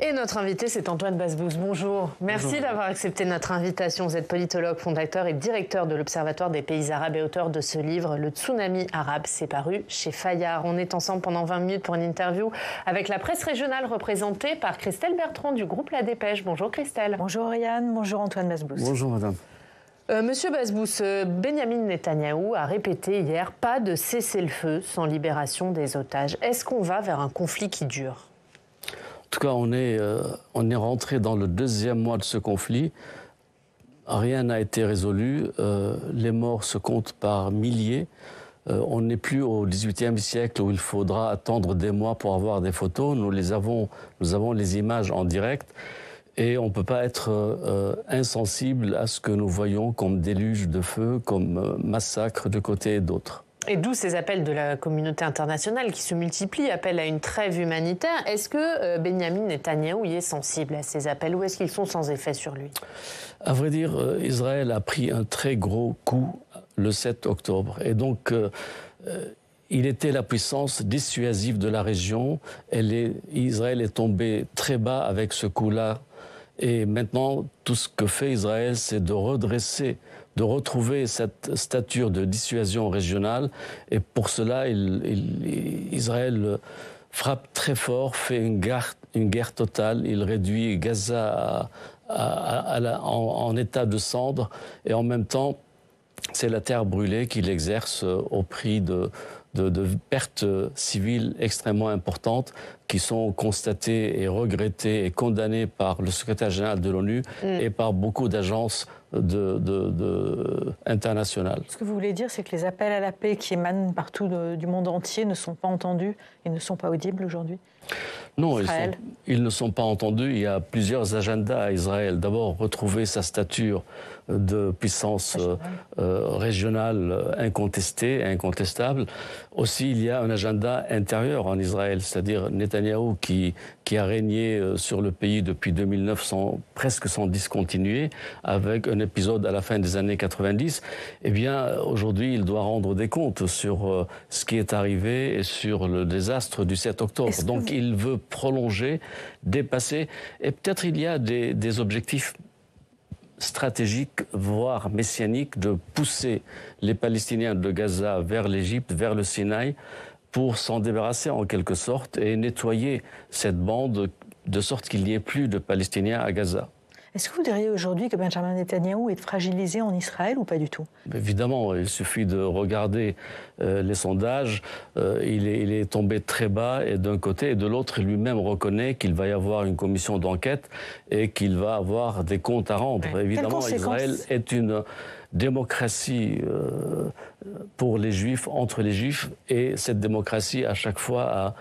Et notre invité, c'est Antoine Basbous. Bonjour. Merci d'avoir accepté notre invitation. Vous êtes politologue, fondateur et directeur de l'Observatoire des pays arabes et auteur de ce livre, Le tsunami arabe. C'est paru chez Fayard. On est ensemble pendant 20 minutes pour une interview avec la presse régionale représentée par Christelle Bertrand du groupe La Dépêche. Bonjour Christelle. Bonjour Oriane, bonjour Antoine Basbous. Bonjour madame. Monsieur Basbous, Benyamin Netanyahou a répété hier « pas de cessez-le-feu sans libération des otages ». Est-ce qu'on va vers un conflit qui dure ? En tout cas, on est rentré dans le deuxième mois de ce conflit. Rien n'a été résolu. Les morts se comptent par milliers. On n'est plus au XVIIIe siècle où il faudra attendre des mois pour avoir des photos. Nous avons les images en direct. Et on ne peut pas être insensible à ce que nous voyons comme déluge de feu, comme massacre de côté et d'autre. Et d'où ces appels de la communauté internationale qui se multiplient, appellent à une trêve humanitaire. Est-ce que Benyamin Netanyahou y est sensible à ces appels ou est-ce qu'ils sont sans effet sur lui ? À vrai dire, Israël a pris un très gros coup le 7 octobre. Et donc, il était la puissance dissuasive de la région. Israël est tombé très bas avec ce coup-là. Et maintenant, tout ce que fait Israël, c'est de redresser, de retrouver cette stature de dissuasion régionale. Et pour cela, Israël frappe très fort, fait une guerre totale. Il réduit Gaza en état de cendre. Et en même temps, c'est la terre brûlée qu'il exerce au prix de pertes civiles extrêmement importantes qui sont constatées et regrettées et condamnées par le secrétaire général de l'ONU et par beaucoup d'agences internationales. Ce que vous voulez dire, c'est que les appels à la paix qui émanent partout du monde entier ne sont pas entendus et ne sont pas audibles aujourd'hui ? Non, ils ne sont pas entendus. Il y a plusieurs agendas à Israël. D'abord, retrouver sa stature de puissance régionale incontestée, incontestable. Aussi, il y a un agenda intérieur en Israël, c'est-à-dire Netanyahou qui a régné sur le pays depuis 2009 presque sans discontinuer, avec un épisode à la fin des années 90. Eh bien, aujourd'hui, il doit rendre des comptes sur ce qui est arrivé et sur le désastre du 7 octobre. Donc, il veut prolonger, dépasser, et peut-être il y a des objectifs stratégiques, voire messianiques, de pousser les Palestiniens de Gaza vers l'Égypte, vers le Sinaï, pour s'en débarrasser en quelque sorte et nettoyer cette bande de sorte qu'il n'y ait plus de Palestiniens à Gaza. Est-ce que vous diriez aujourd'hui que Benjamin Netanyahou est fragilisé en Israël ou pas du tout ? Évidemment, il suffit de regarder les sondages. Il est tombé très bas et d'un côté et de l'autre, lui-même reconnaît qu'il va y avoir une commission d'enquête et qu'il va avoir des comptes à rendre. Ouais. Évidemment, Israël est une démocratie pour les Juifs, entre les Juifs, et cette démocratie, à chaque fois, a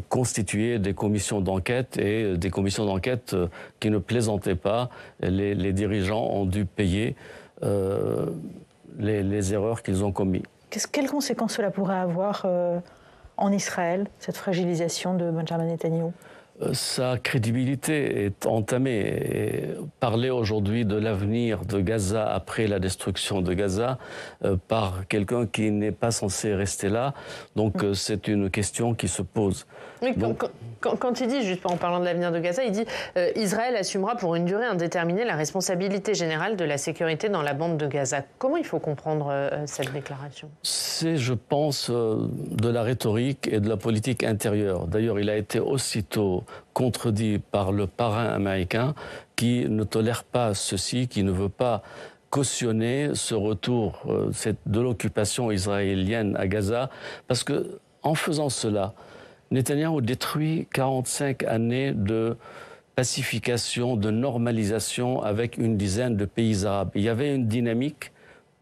constitué des commissions d'enquête et des commissions d'enquête qui ne plaisantaient pas. Les dirigeants ont dû payer les erreurs qu'ils ont commises. Quelles conséquences cela pourrait avoir en Israël, cette fragilisation de Benjamin Netanyahou ? Sa crédibilité est entamée. Et parler aujourd'hui de l'avenir de Gaza après la destruction de Gaza par quelqu'un qui n'est pas censé rester là, donc c'est une question qui se pose. Oui, quand il dit, juste en parlant de l'avenir de Gaza, il dit Israël assumera pour une durée indéterminée la responsabilité générale de la sécurité dans la bande de Gaza. Comment il faut comprendre cette déclaration ? C'est, je pense, de la rhétorique et de la politique intérieure. D'ailleurs, il a été aussitôt contredit par le parrain américain qui ne tolère pas ceci, qui ne veut pas cautionner ce retour de l'occupation israélienne à Gaza, parce que en faisant cela, Netanyahou détruit 45 années de pacification, de normalisation avec une dizaine de pays arabes. Il y avait une dynamique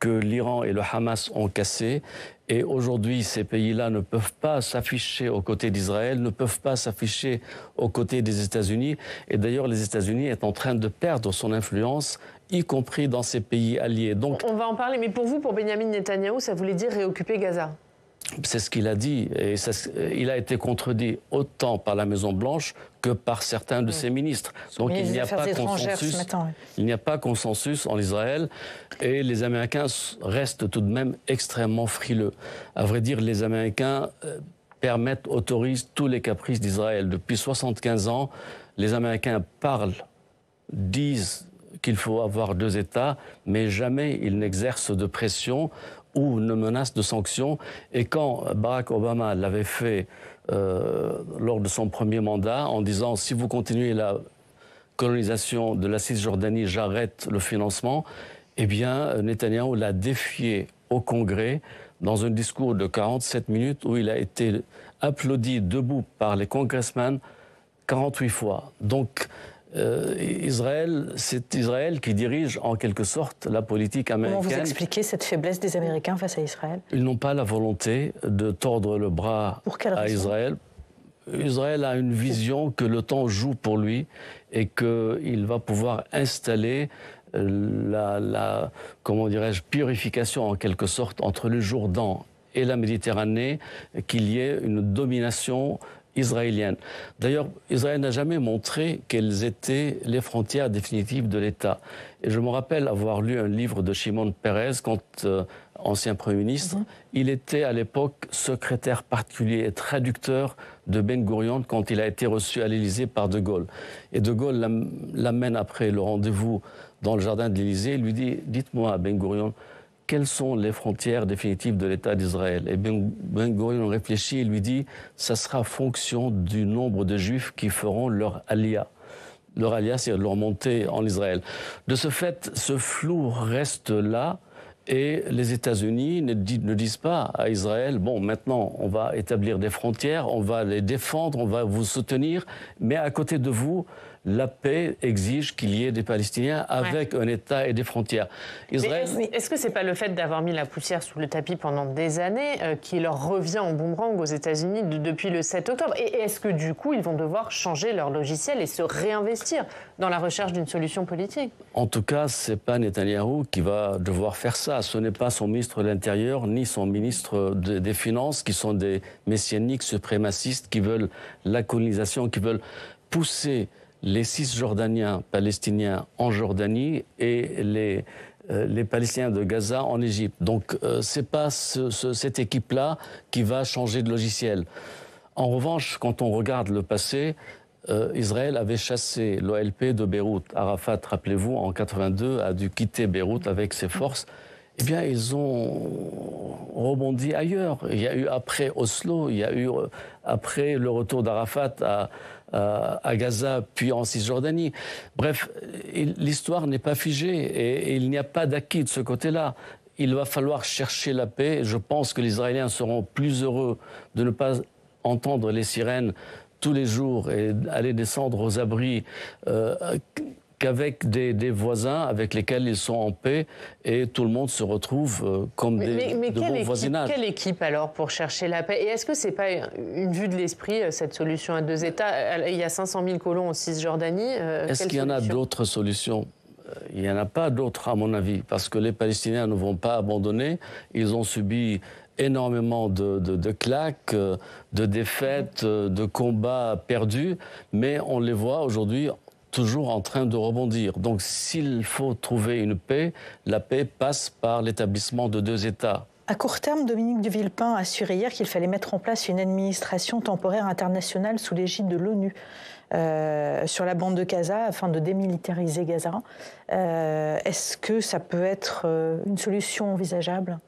que l'Iran et le Hamas ont cassée. Et aujourd'hui, ces pays-là ne peuvent pas s'afficher aux côtés d'Israël, ne peuvent pas s'afficher aux côtés des États-Unis. Et d'ailleurs, les États-Unis sont en train de perdre son influence, y compris dans ces pays alliés. Donc, on va en parler, mais pour vous, pour Benyamin Netanyahou, ça voulait dire réoccuper Gaza ? C'est ce qu'il a dit, et il a été contredit autant par la Maison-Blanche que par certains de ses ministres. Donc il n'y a pas consensus. Il n'y a pas consensus en Israël, et les Américains restent tout de même extrêmement frileux. À vrai dire, les Américains autorisent tous les caprices d'Israël. Depuis 75 ans, les Américains disent qu'il faut avoir 2 États, mais jamais ils n'exercent de pression ou ne menacent de sanctions. Et quand Barack Obama l'avait fait lors de son premier mandat, en disant « si vous continuez la colonisation de la Cisjordanie, j'arrête le financement », eh bien, Netanyahou l'a défié au Congrès dans un discours de 47 minutes où il a été applaudi debout par les congressmen 48 fois. Donc, c'est Israël qui dirige en quelque sorte la politique américaine. Comment vous expliquez cette faiblesse des Américains face à Israël? Ils n'ont pas la volonté de tordre le bras à Israël. Israël a une vision que le temps joue pour lui et qu'il va pouvoir installer comment dirais-je, purification en quelque sorte entre le Jourdain et la Méditerranée, qu'il y ait une domination israélienne. D'ailleurs, Israël n'a jamais montré quelles étaient les frontières définitives de l'État. Et je me rappelle avoir lu un livre de Shimon Peres, ancien Premier ministre. Il était à l'époque secrétaire particulier et traducteur de Ben Gurion quand il a été reçu à l'Élysée par De Gaulle. Et De Gaulle l'amène après le rendez-vous dans le jardin de l'Élysée et lui dit « Dites-moi, Ben Gurion, quelles sont les frontières définitives de l'État d'Israël ?» Et Ben Gurion réfléchit et lui dit « ça sera fonction du nombre de Juifs qui feront leur aliyah ». Leur aliyah, c'est leur montée en Israël. De ce fait, ce flou reste là et les États-Unis ne disent pas à Israël « bon, maintenant, on va établir des frontières, on va les défendre, on va vous soutenir, mais à côté de vous, la paix exige qu'il y ait des Palestiniens avec un État et des frontières. Est-ce que ce n'est pas le fait d'avoir mis la poussière sous le tapis pendant des années qui leur revient en boomerang aux États-Unis depuis le 7 octobre? Et est-ce que du coup, ils vont devoir changer leur logiciel et se réinvestir dans la recherche d'une solution politique? En tout cas, ce n'est pas Netanyahou qui va devoir faire ça. Ce n'est pas son ministre de l'Intérieur ni son ministre des Finances qui sont des messianiques suprémacistes qui veulent la colonisation, qui veulent pousser les Cisjordaniens palestiniens en Jordanie et les Palestiniens de Gaza en Égypte. Donc ce n'est pas cette équipe-là qui va changer de logiciel. En revanche, quand on regarde le passé, Israël avait chassé l'OLP de Beyrouth. Arafat, rappelez-vous, en 82, a dû quitter Beyrouth avec ses forces. Eh bien, ils ont rebondi ailleurs. Il y a eu après Oslo, il y a eu après le retour d'Arafat à Gaza, puis en Cisjordanie. Bref, l'histoire n'est pas figée et il n'y a pas d'acquis de ce côté-là. Il va falloir chercher la paix. Je pense que les Israéliens seront plus heureux de ne pas entendre les sirènes tous les jours et aller descendre aux abris qu'avec des voisins avec lesquels ils sont en paix et tout le monde se retrouve comme de bons voisinages. Quelle équipe alors pour chercher la paix? Et est-ce que ce n'est pas une vue de l'esprit, cette solution à 2 États? Il y a 500 000 colons en Cisjordanie. Est-ce qu'il y en a d'autres solutions? Il n'y en a pas d'autres à mon avis, parce que les Palestiniens ne vont pas abandonner. Ils ont subi énormément de claques, de défaites, de combats perdus, mais on les voit aujourd'hui toujours en train de rebondir. Donc s'il faut trouver une paix, la paix passe par l'établissement de 2 États. À court terme, Dominique de Villepin a assuré hier qu'il fallait mettre en place une administration temporaire internationale sous l'égide de l'ONU sur la bande de Gaza afin de démilitariser Gaza. Est-ce que ça peut être une solution envisageable ?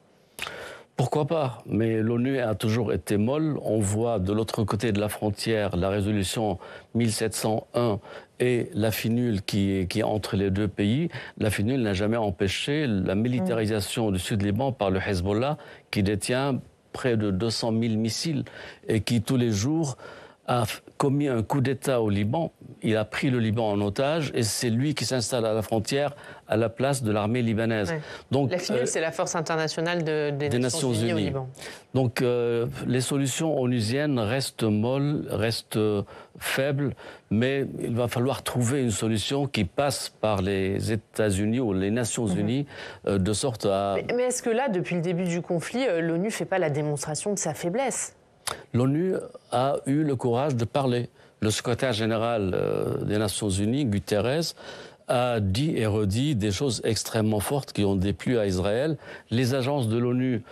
Pourquoi pas? Mais l'ONU a toujours été molle. On voit de l'autre côté de la frontière la résolution 1701 et la FINUL qui est entre les 2 pays. La FINUL n'a jamais empêché la militarisation du Sud-Liban par le Hezbollah qui détient près de 200 000 missiles et qui tous les jours a commis un coup d'État au Liban. Il a pris le Liban en otage et c'est lui qui s'installe à la frontière à la place de l'armée libanaise. Ouais. Donc, la FINUL, c'est la force internationale des Nations Unies au Liban. Donc les solutions onusiennes restent molles, restent faibles, mais il va falloir trouver une solution qui passe par les États-Unis ou les Nations Unies de sorte à... Mais est-ce que là, depuis le début du conflit, l'ONU ne fait pas la démonstration de sa faiblesse ? L'ONU a eu le courage de parler. Le secrétaire général des Nations Unies, Guterres, a dit et redit des choses extrêmement fortes qui ont déplu à Israël. Les agences de l'ONU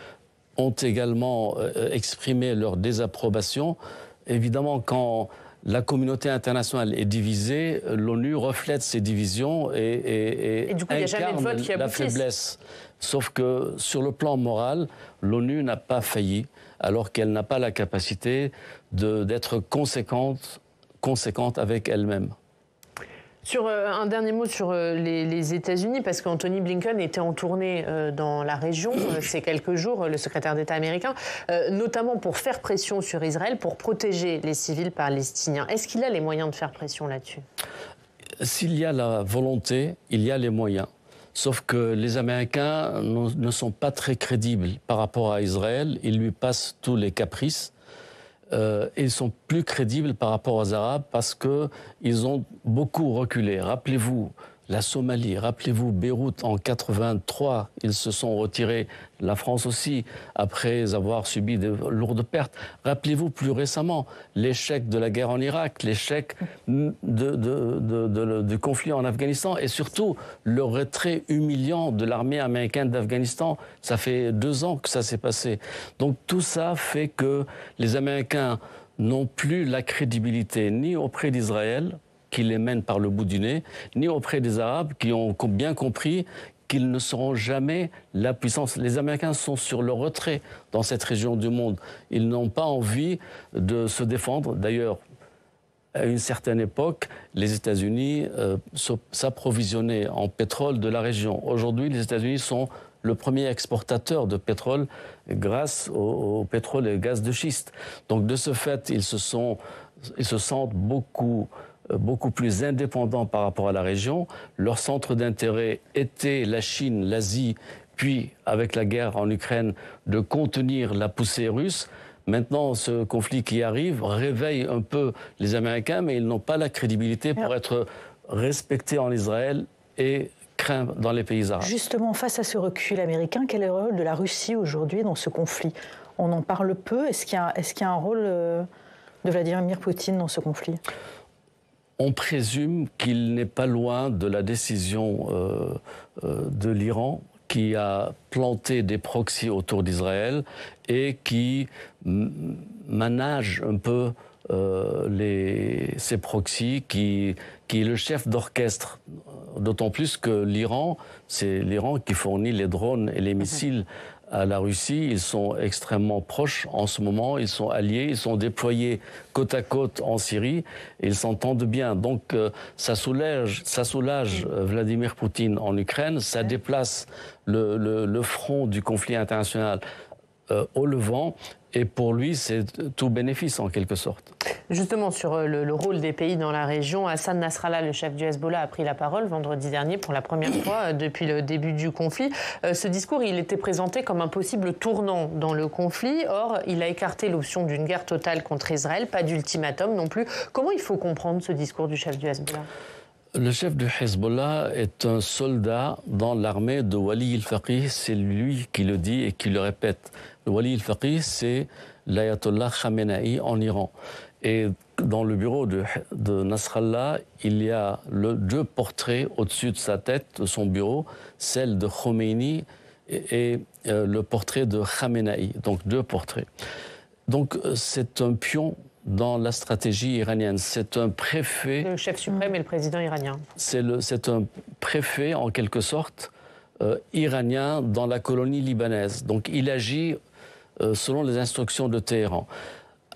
ont également exprimé leur désapprobation. Évidemment, quand la communauté internationale est divisée, l'ONU reflète ces divisions et du coup, incarne la faiblesse. Sauf que sur le plan moral, l'ONU n'a pas failli, alors qu'elle n'a pas la capacité d'être conséquente avec elle-même. Sur un dernier mot sur les États-Unis, parce qu'Anthony Blinken était en tournée dans la région ces quelques jours, le secrétaire d'État américain, notamment pour faire pression sur Israël, pour protéger les civils palestiniens. Est-ce qu'il a les moyens de faire pression là-dessus ? S'il y a la volonté, il y a les moyens. Sauf que les Américains ne sont pas très crédibles par rapport à Israël. Ils lui passent tous les caprices. Ils sont plus crédibles par rapport aux Arabes parce qu'ils ont beaucoup reculé. Rappelez-vous la Somalie, rappelez-vous Beyrouth en 1983, ils se sont retirés, la France aussi, après avoir subi de lourdes pertes. Rappelez-vous plus récemment l'échec de la guerre en Irak, l'échec du conflit en Afghanistan et surtout le retrait humiliant de l'armée américaine d'Afghanistan. Ça fait 2 ans que ça s'est passé. Donc tout ça fait que les Américains n'ont plus la crédibilité ni auprès d'Israël, qui les mènent par le bout du nez, ni auprès des Arabes qui ont bien compris qu'ils ne seront jamais la puissance. Les Américains sont sur le retrait dans cette région du monde. Ils n'ont pas envie de se défendre. D'ailleurs, à une certaine époque, les États-Unis s'approvisionnaient en pétrole de la région. Aujourd'hui, les États-Unis sont le premier exportateur de pétrole grâce au pétrole et au gaz de schiste. Donc de ce fait, ils se sentent beaucoup plus indépendants par rapport à la région. Leur centre d'intérêt était la Chine, l'Asie, puis avec la guerre en Ukraine, de contenir la poussée russe. Maintenant, ce conflit qui arrive réveille un peu les Américains, mais ils n'ont pas la crédibilité pour être respectés en Israël et craints dans les pays arabes. Justement, face à ce recul américain, quel est le rôle de la Russie aujourd'hui dans ce conflit ? On en parle peu. Est-ce qu'il y a un rôle de Vladimir Poutine dans ce conflit ? On présume qu'il n'est pas loin de la décision de l'Iran qui a planté des proxys autour d'Israël et qui manage un peu ces proxys, qui est le chef d'orchestre. D'autant plus que l'Iran, c'est l'Iran qui fournit les drones et les missiles à la Russie. Ils sont extrêmement proches en ce moment, ils sont alliés, ils sont déployés côte à côte en Syrie et ils s'entendent bien. Donc ça soulage Vladimir Poutine en Ukraine, ça déplace le front du conflit international au Levant et pour lui c'est tout bénéfice en quelque sorte. Justement, sur le rôle des pays dans la région, Hassan Nasrallah, le chef du Hezbollah, a pris la parole vendredi dernier pour la première fois depuis le début du conflit. Ce discours, il était présenté comme un possible tournant dans le conflit. Or, il a écarté l'option d'une guerre totale contre Israël, pas d'ultimatum non plus. Comment il faut comprendre ce discours du chef du Hezbollah ? Le chef du Hezbollah est un soldat dans l'armée de Wali al-Faqih. C'est lui qui le dit et qui le répète. Le Wali al-Faqih, c'est l'ayatollah Khamenei en Iran. Et dans le bureau de Nasrallah, il y a 2 portraits au-dessus de sa tête, de son bureau, celle de Khomeini et le portrait de Khamenei. Donc 2 portraits. Donc c'est un pion dans la stratégie iranienne. C'est un préfet... Le chef suprême et le président iranien. C'est un préfet, en quelque sorte, iranien dans la colonie libanaise. Donc il agit selon les instructions de Téhéran.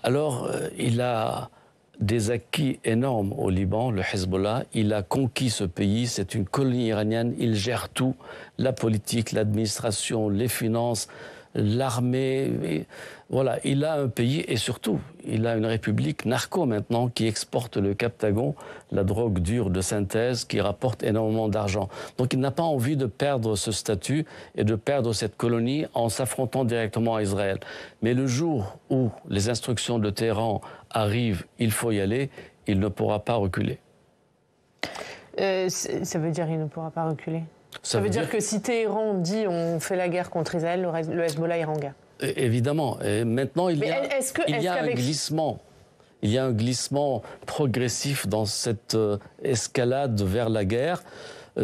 Alors, il a des acquis énormes au Liban, le Hezbollah. Il a conquis ce pays, c'est une colonie iranienne. Il gère tout, la politique, l'administration, les finances. l'armée. Voilà, il a un pays et surtout, il a une république narco maintenant qui exporte le Captagon, la drogue dure de synthèse qui rapporte énormément d'argent. Donc il n'a pas envie de perdre ce statut et de perdre cette colonie en s'affrontant directement à Israël. Mais le jour où les instructions de Téhéran arrivent, il faut y aller, il ne pourra pas reculer. Ça veut dire qu'il ne pourra pas reculer. Ça veut dire que si Téhéran dit on fait la guerre contre Israël, le Hezbollah ira en guerre. Évidemment. Et maintenant, il y a un glissement. Il y a un glissement progressif dans cette escalade vers la guerre.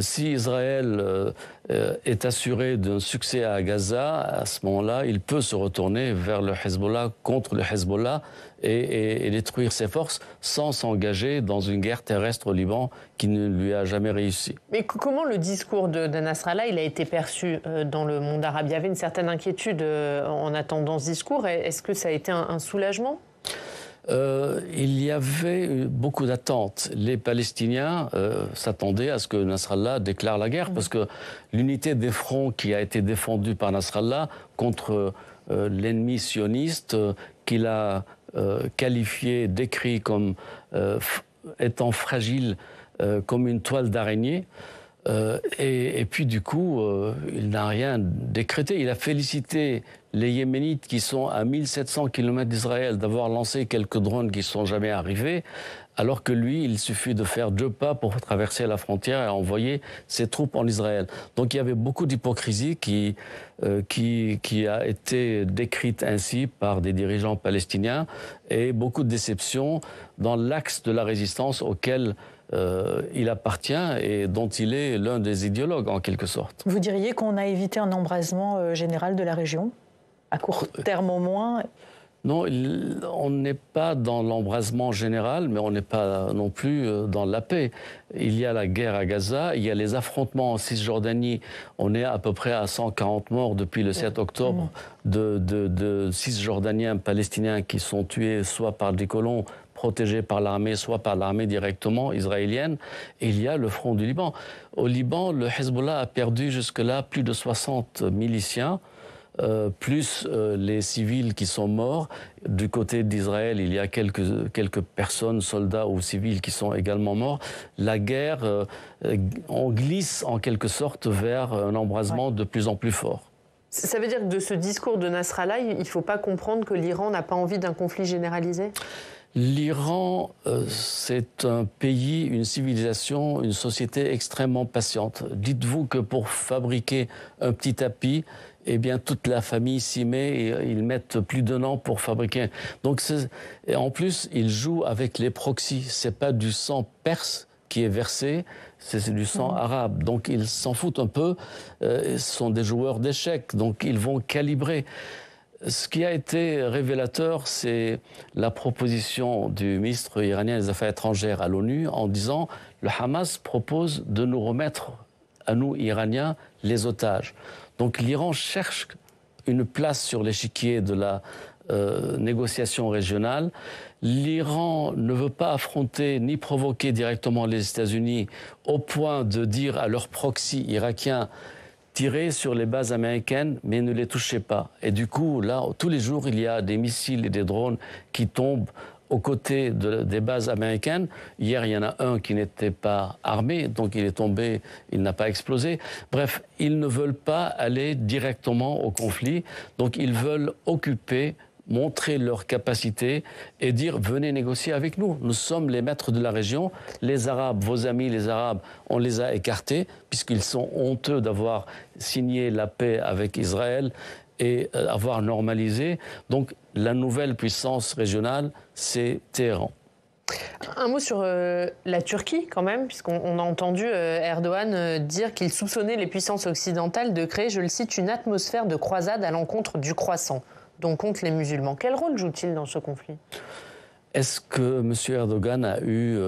Si Israël est assuré d'un succès à Gaza, à ce moment-là, il peut se retourner vers le Hezbollah, contre le Hezbollah, et détruire ses forces sans s'engager dans une guerre terrestre au Liban qui ne lui a jamais réussi. Mais comment le discours de Nasrallah il a été perçu dans le monde arabe? Il y avait une certaine inquiétude en attendant ce discours. Est-ce que ça a été un soulagement? Il y avait beaucoup d'attentes. Les Palestiniens s'attendaient à ce que Nasrallah déclare la guerre, parce que l'unité des fronts qui a été défendue par Nasrallah contre l'ennemi sioniste, qu'il a qualifié, décrit comme étant fragile, comme une toile d'araignée. Et puis du coup, il n'a rien décrété. Il a félicité les Yéménites qui sont à 1700 km d'Israël d'avoir lancé quelques drones qui ne sont jamais arrivés, alors que lui, il suffit de faire 2 pas pour traverser la frontière et envoyer ses troupes en Israël. Donc il y avait beaucoup d'hypocrisie qui a été décrite ainsi par des dirigeants palestiniens et beaucoup de déception dans l'axe de la résistance auquel il appartient et dont il est l'un des idéologues en quelque sorte. Vous diriez qu'on a évité un embrasement général de la région, à court terme au moins? Non, on n'est pas dans l'embrasement général, mais on n'est pas non plus dans la paix. Il y a la guerre à Gaza, il y a les affrontements en Cisjordanie. On est à peu près à 140 morts depuis le 7 octobre de Cisjordaniens palestiniens qui sont tués soit par des colons protégés par l'armée, soit par l'armée directement israélienne. Et il y a le front du Liban. Au Liban, le Hezbollah a perdu jusque-là plus de 60 miliciens, plus les civils qui sont morts. Du côté d'Israël, il y a quelques personnes, soldats ou civils qui sont également morts. La guerre, on glisse en quelque sorte vers un embrasement de plus en plus fort. Ça veut dire que de ce discours de Nasrallah, il ne faut pas comprendre que l'Iran n'a pas envie d'un conflit généralisé? L'Iran, c'est un pays, une civilisation, une société extrêmement patiente. Dites-vous que pour fabriquer un petit tapis, eh bien, toute la famille s'y met et ils mettent plus d'1 an pour fabriquer. Donc, et en plus, ils jouent avec les proxys. C'est pas du sang perse qui est versé, c'est du sang arabe. Donc, ils s'en foutent un peu. Ce sont des joueurs d'échecs, donc ils vont calibrer. Ce qui a été révélateur, c'est la proposition du ministre iranien des Affaires étrangères à l'ONU en disant « Le Hamas propose de nous remettre, à nous, Iraniens, les otages ». Donc l'Iran cherche une place sur l'échiquier de la négociation régionale. L'Iran ne veut pas affronter ni provoquer directement les États-Unis au point de dire à leurs proxys irakiens tirez sur les bases américaines, mais ne les touchez pas. Et du coup, là, tous les jours, il y a des missiles et des drones qui tombent aux côtés des bases américaines. Hier, il y en a un qui n'était pas armé, donc il est tombé, il n'a pas explosé. Bref, ils ne veulent pas aller directement au conflit, donc ils veulent occuper, montrer leur capacité et dire « venez négocier avec nous, nous sommes les maîtres de la région, les Arabes, vos amis les Arabes, on les a écartés puisqu'ils sont honteux d'avoir signé la paix avec Israël et avoir normalisé. Donc la nouvelle puissance régionale, c'est Téhéran. » Un mot sur la Turquie quand même, puisqu'on a entendu Erdogan dire qu'il soupçonnait les puissances occidentales de créer, je le cite, une atmosphère de croisade à l'encontre du croissant, donc contre les musulmans. Quel rôle joue-t-il dans ce conflit? Est-ce que M. Erdogan a eu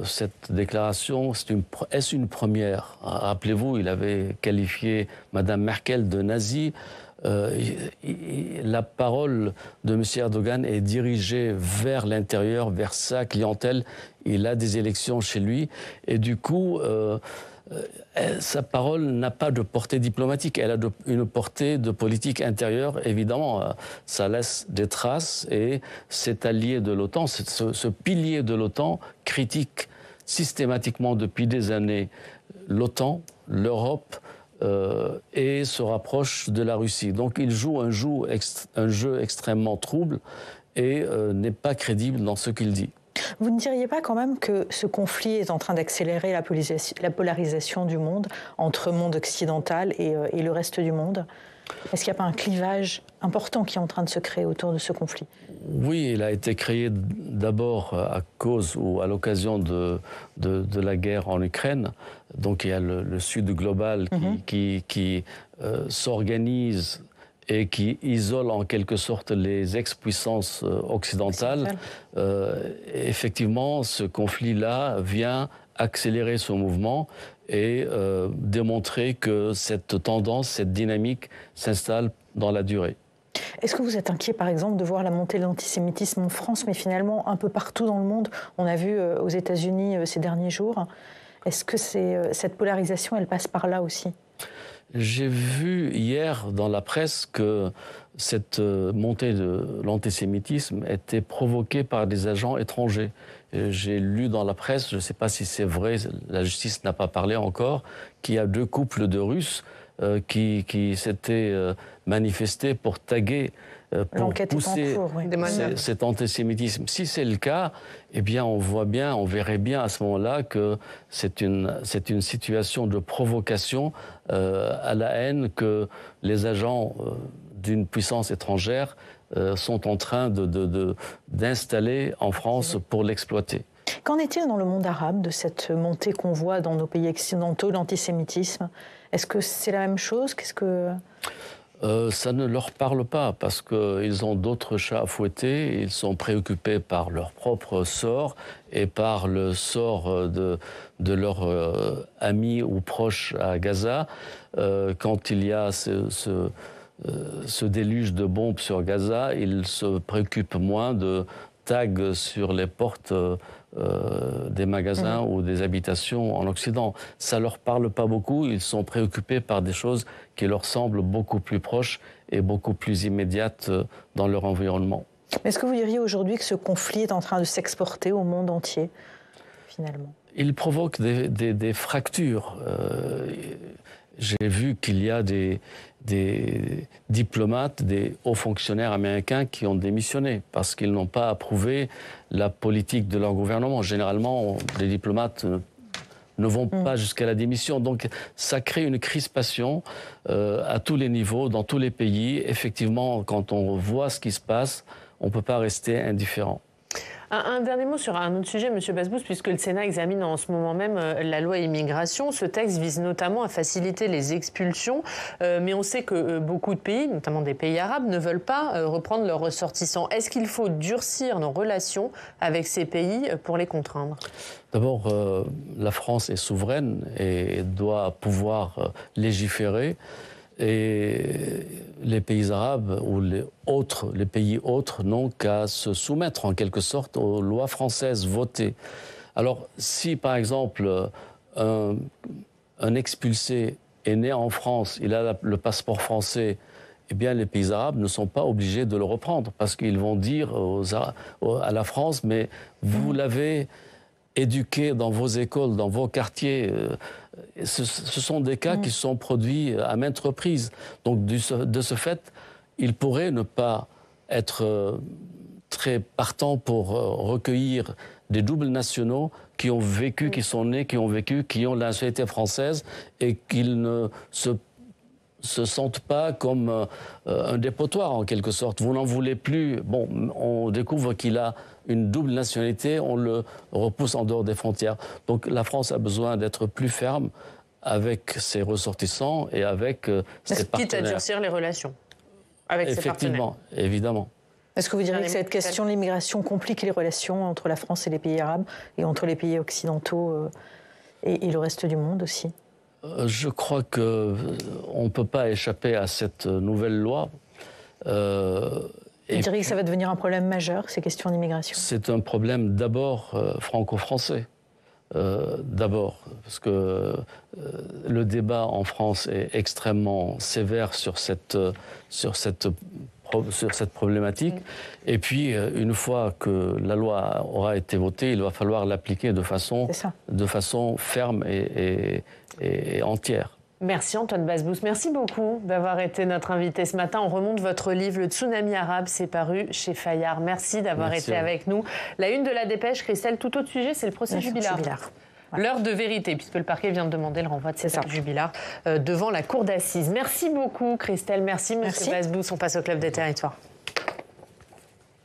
cette déclaration? Est-ce une première? Rappelez-vous, il avait qualifié Mme Merkel de nazie. la parole de M. Erdogan est dirigée vers l'intérieur, vers sa clientèle. Il a des élections chez lui et du coup, sa parole n'a pas de portée diplomatique. Elle a une portée de politique intérieure. Évidemment, ça laisse des traces et cet allié de l'OTAN, ce pilier de l'OTAN critique systématiquement depuis des années l'OTAN, l'Europe, et se rapproche de la Russie. Donc il joue un jeu extrêmement trouble et n'est pas crédible dans ce qu'il dit. Vous ne diriez pas quand même que ce conflit est en train d'accélérer la polarisation du monde entre monde occidental et le reste du monde ? Est-ce qu'il n'y a pas un clivage important qui est en train de se créer autour de ce conflit ? Oui, il a été créé d'abord à cause ou à l'occasion de la guerre en Ukraine. Donc il y a le Sud global qui s'organise et qui isole en quelque sorte les ex-puissances occidentales. Effectivement, ce conflit-là vient accélérer ce mouvement et démontrer que cette tendance, cette dynamique s'installe dans la durée. Est-ce que vous êtes inquiet, par exemple, de voir la montée de l'antisémitisme en France, mais finalement un peu partout dans le monde ? On a vu aux États-Unis ces derniers jours. Est-ce que cette polarisation, elle passe par là aussi ? J'ai vu hier dans la presse que cette montée de l'antisémitisme était provoquée par des agents étrangers. J'ai lu dans la presse, je ne sais pas si c'est vrai, la justice n'a pas parlé encore, qu'il y a 2 couples de Russes qui s'étaient manifestés pour taguer, pour pousser cet antisémitisme. Si c'est le cas, eh bien on verrait bien à ce moment-là que c'est une situation de provocation à la haine que les agents d'une puissance étrangère sont en train d'installer en France pour l'exploiter. Qu'en est-il dans le monde arabe de cette montée qu'on voit dans nos pays occidentaux, l'antisémitisme ? Est-ce que c'est la même chose ? Ça ne leur parle pas parce qu'ils ont d'autres chats à fouetter. Ils sont préoccupés par leur propre sort et par le sort de leurs amis ou proches à Gaza. Quand il y a ce déluge de bombes sur Gaza, ils se préoccupent moins de tags sur les portes des magasins ou des habitations en Occident. Ça ne leur parle pas beaucoup, ils sont préoccupés par des choses qui leur semblent beaucoup plus proches et beaucoup plus immédiates dans leur environnement. Est-ce que vous diriez aujourd'hui que ce conflit est en train de s'exporter au monde entier, finalement ? Il provoque des fractures. J'ai vu qu'il y a des diplomates, des hauts fonctionnaires américains qui ont démissionné parce qu'ils n'ont pas approuvé la politique de leur gouvernement. Généralement, les diplomates ne vont pas jusqu'à la démission. Donc ça crée une crispation à tous les niveaux, dans tous les pays. Effectivement, quand on voit ce qui se passe, on ne peut pas rester indifférent. Un dernier mot sur un autre sujet, M. Basbous, puisque le Sénat examine en ce moment même la loi immigration. Ce texte vise notamment à faciliter les expulsions, mais on sait que beaucoup de pays, notamment des pays arabes, ne veulent pas reprendre leurs ressortissants. Est-ce qu'il faut durcir nos relations avec ces pays pour les contraindre ? D'abord, la France est souveraine et doit pouvoir légiférer. Et les pays arabes ou les pays autres n'ont qu'à se soumettre en quelque sorte aux lois françaises votées. Alors si par exemple un expulsé est né en France, il a le passeport français, eh bien les pays arabes ne sont pas obligés de le reprendre parce qu'ils vont dire à la France, mais vous l'avez éduqué dans vos écoles, dans vos quartiers. Ce sont des cas qui se sont produits à maintes reprises. Donc, de ce fait, il pourrait ne pas être très partant pour recueillir des doubles nationaux qui ont vécu, qui sont nés, qui ont vécu, qui ont la nationalité française et qu'ils ne se sentent pas comme un dépotoir en quelque sorte. Vous n'en voulez plus. Bon, on découvre qu'il a une double nationalité, on le repousse en dehors des frontières. Donc la France a besoin d'être plus ferme avec ses ressortissants et avec ses partenaires. Quitte à durcir les relations avec ses partenaires. Effectivement, évidemment. Est-ce que vous diriez que cette question de l'immigration complique les relations entre la France et les pays arabes et entre les pays occidentaux et le reste du monde aussi ? Je crois qu'on ne peut pas échapper à cette nouvelle loi. Vous diriez que ça va devenir un problème majeur, ces questions d'immigration? C'est un problème d'abord franco-français. D'abord, parce que le débat en France est extrêmement sévère sur cette problématique. Et puis, une fois que la loi aura été votée, il va falloir l'appliquer de façon ferme et entière. Merci Antoine Basbous, merci beaucoup d'avoir été notre invité ce matin. On remonte votre livre, Le Tsunami arabe, c'est paru chez Fayard. Merci d'avoir été avec nous. La une de la dépêche, Christelle, tout autre sujet, c'est le procès Jubilard. Ouais. L'heure de vérité, puisque le parquet vient de demander le renvoi de cet Jubilard devant la cour d'assises. Merci beaucoup Christelle, merci Monsieur Basbous. On passe au Club des Territoires.